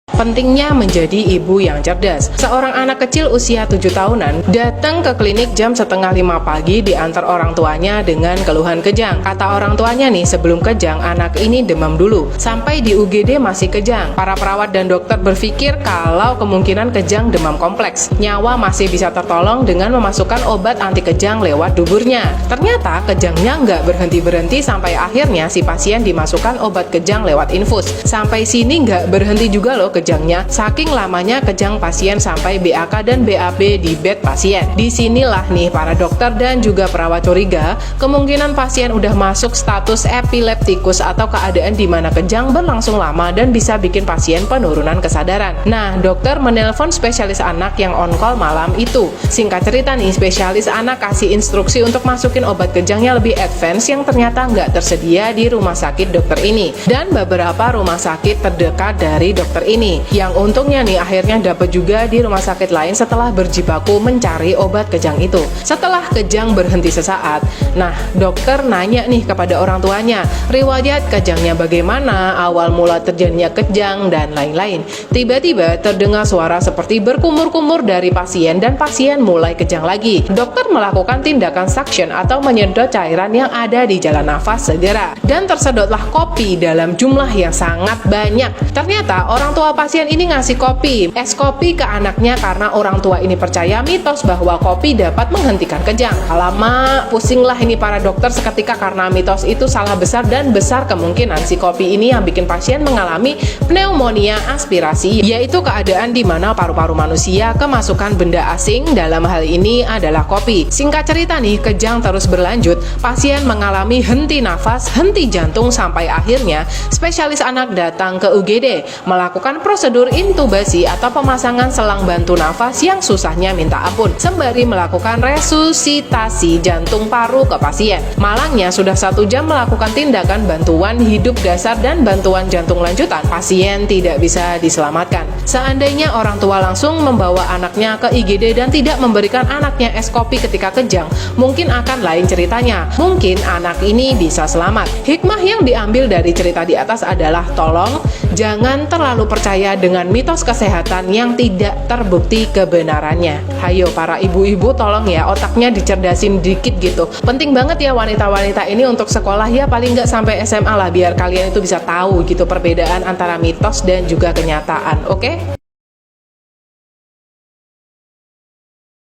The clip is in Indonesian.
Pentingnya menjadi ibu yang cerdas. Seorang anak kecil usia 7 tahunan datang ke klinik jam setengah 5 pagi diantar orang tuanya dengan keluhan kejang. Kata orang tuanya nih, sebelum kejang anak ini demam dulu. Sampai di UGD masih kejang. Para perawat dan dokter berpikir kalau kemungkinan kejang demam kompleks. Nyawa masih bisa tertolong dengan memasukkan obat anti kejang lewat duburnya. Ternyata kejangnya nggak berhenti-berhenti sampai akhirnya si pasien dimasukkan obat kejang lewat infus. Sampai sini nggak berhenti juga loh kejangnya, saking lamanya kejang pasien sampai BAK dan BAB di bed pasien. Disinilah nih para dokter dan juga perawat curiga kemungkinan pasien udah masuk status epileptikus atau keadaan di mana kejang berlangsung lama dan bisa bikin pasien penurunan kesadaran. Nah, dokter menelpon spesialis anak yang on call malam itu. Singkat cerita nih, spesialis anak kasih instruksi untuk masukin obat kejangnya lebih advance yang ternyata nggak tersedia di rumah sakit dokter ini dan beberapa rumah sakit terdekat dari dokter ini. Yang untungnya nih akhirnya dapat juga di rumah sakit lain setelah berjibaku mencari obat kejang itu. Setelah kejang berhenti sesaat, nah dokter nanya nih kepada orang tuanya, riwayat kejangnya bagaimana, awal mula terjadinya kejang dan lain-lain. Tiba-tiba terdengar suara seperti berkumur-kumur dari pasien dan pasien mulai kejang lagi. Dokter melakukan tindakan suction atau menyedot cairan yang ada di jalan nafas segera dan tersedotlah kopi dalam jumlah yang sangat banyak. Ternyata orang tua pasien ini ngasih kopi, es kopi ke anaknya karena orang tua ini percaya mitos bahwa kopi dapat menghentikan kejang. Alamak, pusinglah ini para dokter seketika karena mitos itu salah besar dan besar kemungkinan si kopi ini yang bikin pasien mengalami pneumonia aspirasi, yaitu keadaan di mana paru-paru manusia kemasukan benda asing, dalam hal ini adalah kopi. Singkat cerita nih, kejang terus berlanjut, pasien mengalami henti nafas, henti jantung sampai akhirnya spesialis anak datang ke UGD melakukan prosedur intubasi atau pemasangan selang bantu nafas yang susahnya minta ampun, sembari melakukan resusitasi jantung paru ke pasien. Malangnya sudah 1 jam melakukan tindakan bantuan hidup dasar dan bantuan jantung lanjutan, pasien tidak bisa diselamatkan. Seandainya orang tua langsung membawa anaknya ke IGD dan tidak memberikan anaknya es kopi ketika kejang, mungkin akan lain ceritanya. Mungkin anak ini bisa selamat. Hikmah yang diambil dari cerita di atas adalah tolong jangan terlalu percaya dengan mitos kesehatan yang tidak terbukti kebenarannya. Hayo para ibu-ibu tolong ya otaknya dicerdasin dikit gitu. Penting banget ya wanita-wanita ini untuk sekolah ya, paling nggak sampai SMA lah, biar kalian itu bisa tahu gitu perbedaan antara mitos dan juga kenyataan. Oke?